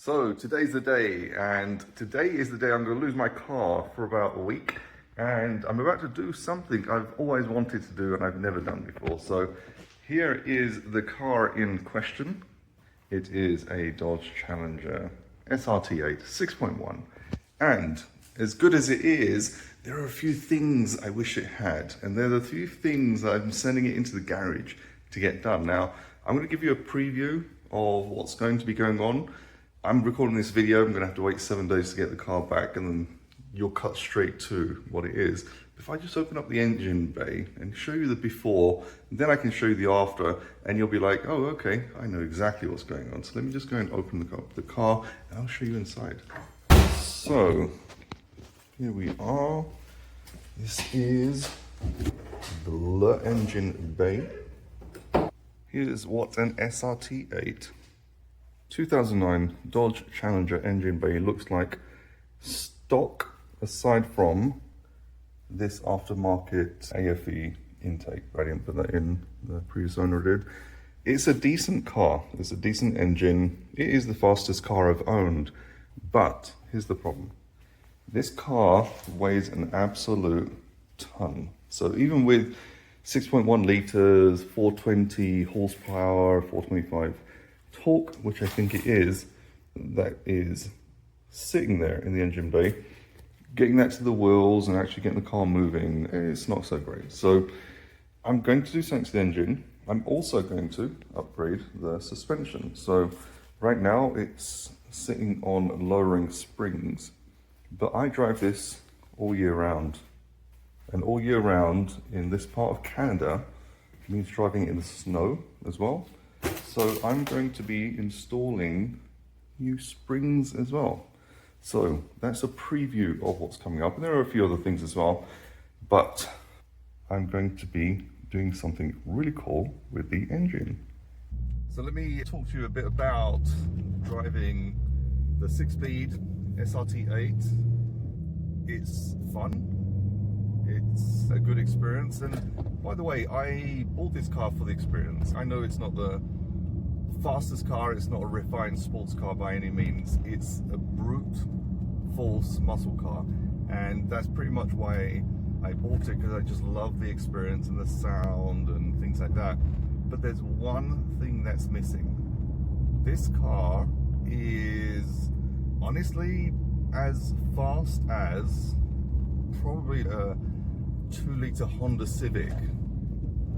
So today's the day, and today is the day I'm going to lose my car for about a week, and I'm about to do something I've always wanted to do and I've never done before. So here is the car in question. It is a Dodge Challenger SRT8 6.1, and as good as it is, there are a few things I wish it had, and there are a few things I'm sending it into the garage to get done. Now, I'm going to give you a preview of what's going to be going on. I'm recording this video, I'm going to have to wait 7 days to get the car back, and then you'll cut straight to what it is. If I just open up the engine bay and show you the before, then I can show you the after, and you'll be like, oh, okay, I know exactly what's going on. So let me just go and open the car, and I'll show you inside. So, here we are. This is the engine bay. Here's what an SRT8 2009 Dodge Challenger engine bay looks like stock, aside from this aftermarket AFE intake. I didn't put that in, the previous owner did. It's a decent car, it's a decent engine. It is the fastest car I've owned, but here's the problem. This car weighs an absolute ton. So even with 6.1 litres, 420 horsepower, 425 torque, which I think it is, that is sitting there in the engine bay, getting that to the wheels and actually getting the car moving, it's not so great. So I'm going to do something to the engine. I'm also going to upgrade the suspension. So right now it's sitting on lowering springs, but I drive this all year round. And all year round in this part of Canada means driving in the snow as well. So I'm going to be installing new springs as well. So that's a preview of what's coming up. And there are a few other things as well, but I'm going to be doing something really cool with the engine. So let me talk to you a bit about driving the 6-speed SRT8. It's fun. It's a good experience, and by the way, I bought this car for the experience. I know it's not the fastest car, it's not a refined sports car by any means. It's a brute force muscle car, and that's pretty much why I bought it, because I just love the experience and the sound and things like that. But there's one thing that's missing. This car is honestly as fast as probably a 2-litre Honda Civic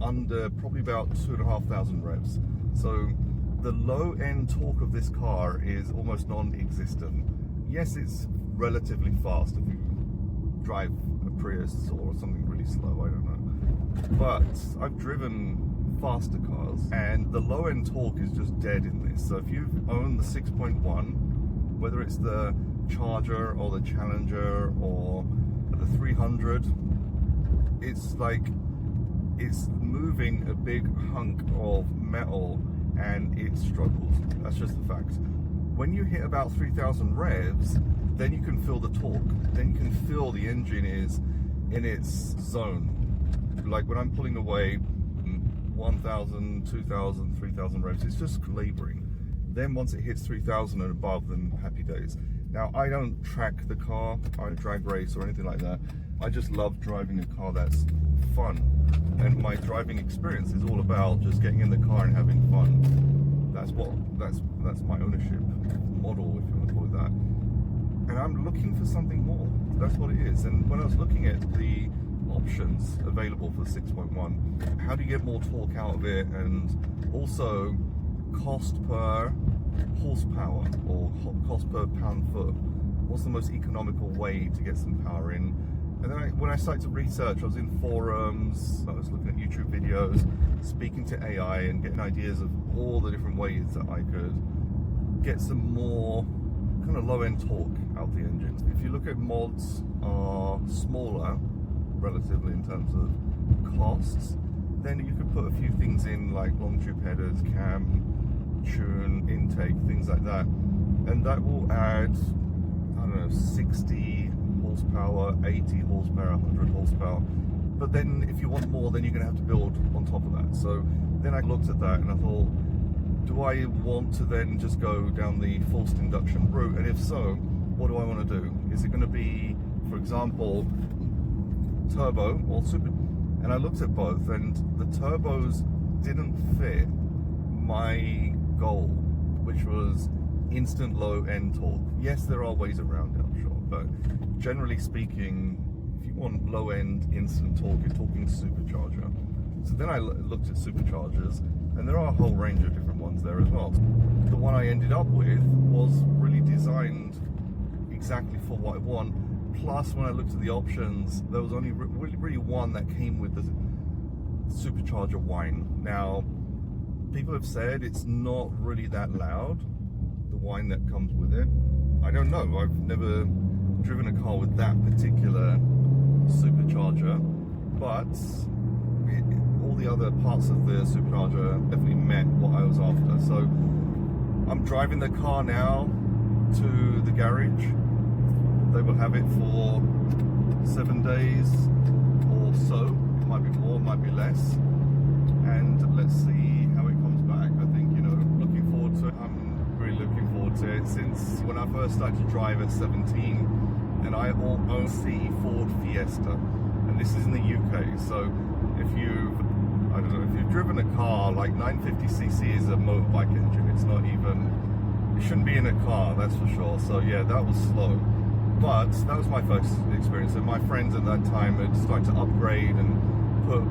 under probably about 2,500 revs. So the low end torque of this car is almost non-existent. Yes, it's relatively fast if you drive a Prius or something really slow, I don't know. But I've driven faster cars, and the low end torque is just dead in this. So if you own the 6.1, whether it's the Charger or the Challenger or the 300, it's like it's moving a big hunk of metal and it struggles. That's just the fact. When you hit about 3,000 revs, then you can feel the torque. Then you can feel the engine is in its zone. Like when I'm pulling away 1,000, 2,000, 3,000 revs, it's just laboring. Then once it hits 3,000 and above, then happy days. Now, I don't track the car, I don't drag race or anything like that. I just love driving a car that's fun. And my driving experience is all about just getting in the car and having fun. That's my ownership model, if you want to call it that. And I'm looking for something more. That's what it is. And when I was looking at the options available for 6.1, how do you get more torque out of it, and also cost per horsepower or cost per pound-foot, what's the most economical way to get some power in? And then when I started to research, I was in forums, I was looking at YouTube videos, speaking to AI and getting ideas of all the different ways that I could get some more kind of low-end torque out of the engine. If you look at mods are smaller relatively in terms of costs, then you could put a few things in like long tube headers, cam, tune, intake, things like that, and that will add, I don't know, 60 horsepower, 80 horsepower, 100 horsepower. But then if you want more, then you're going to have to build on top of that. So then I looked at that and I thought, do I want to then just go down the forced induction route? And if so, what do I want to do? Is it going to be, for example, turbo or super? And I looked at both, and the turbos didn't fit my goal, which was instant low end torque. Yes, there are ways around it, I'm sure, but generally speaking, if you want low end instant torque, you're talking supercharger. So then I looked at superchargers, and there are a whole range of different ones there as well. The one I ended up with was really designed exactly for what I want. Plus, when I looked at the options, there was only really one that came with the supercharger whine. Now, people have said it's not really that loud, the whine that comes with it. I don't know, I've never driven a car with that particular supercharger, but all the other parts of the supercharger definitely met what I was after. So I'm driving the car now to the garage. They will have it for 7 days or so. It might be more, it might be less. And let's see how it comes back. I think, you know, looking forward to it. I'm really looking forward to it since when I first started to drive at 17, and I own C Ford Fiesta. And this is in the UK. So if you've, I don't know, if you've driven a car, like 950cc is a motorbike engine. It's not even, it shouldn't be in a car, that's for sure. So yeah, that was slow. But that was my first experience, and my friends at that time had started to upgrade and put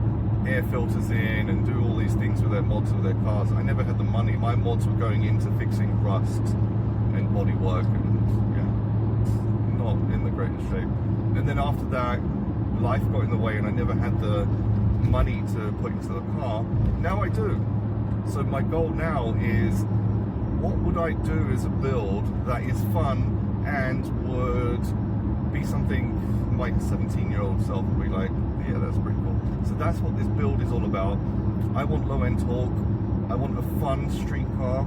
air filters in and do all these things with their mods with their cars. I never had the money. My mods were going into fixing rust and bodywork, and yeah, not in the greatest shape. And then after that, life got in the way, and I never had the money to put into the car. Now I do. So my goal now is, what would I do as a build that is fun and would be something my 17-year-old self would be like, yeah, that's pretty cool. So that's what this build is all about. I want low-end torque. I want a fun street car.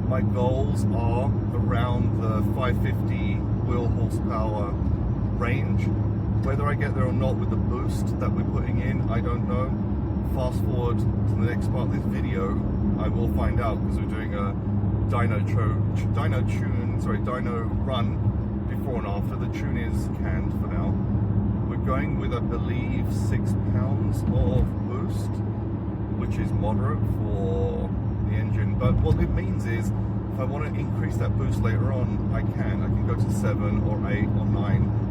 My goals are around the 550 wheel horsepower range. Whether I get there or not with the boost that we're putting in, I don't know. Fast forward to the next part of this video, I will find out, because we're doing a dyno run before and after. The tune is canned for now. We're going with, I believe, 6 pounds of boost, which is moderate for the engine. But what it means is, if I want to increase that boost later on, I can go to 7 or 8 or 9.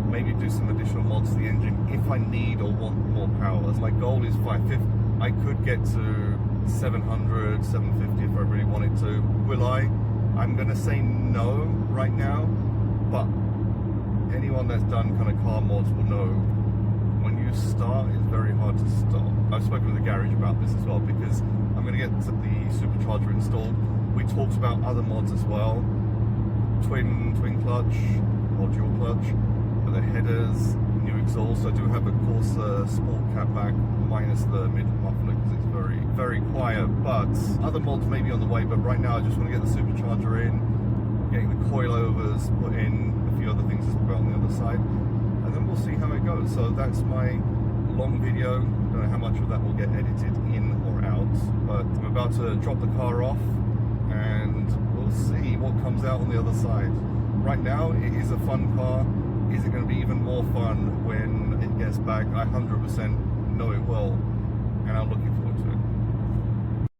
Maybe do some additional mods to the engine if I need or want more power. My goal is 550. I could get to 700, 750 if I really wanted to. Will I? I'm gonna say no right now, but anyone that's done kind of car mods will know when you start, it's very hard to stop. I've spoken with the garage about this as well, because I'm gonna get the supercharger installed. We talked about other mods as well. Twin clutch, or dual clutch, for the headers, new exhaust. I do have a Corsa Sport catback minus the mid muffler because it's very quiet, but other mods may be on the way. But right now I just want to get the supercharger in, getting the coilovers put in, a few other things as well on the other side, and then we'll see how it goes. So that's my long video. Don't know how much of that will get edited in or out, but I'm about to drop the car off and we'll see what comes out on the other side. Right now it is a fun car. Is it going to be even more fun when it gets back? I 100% know it will, and I'm looking forward to it.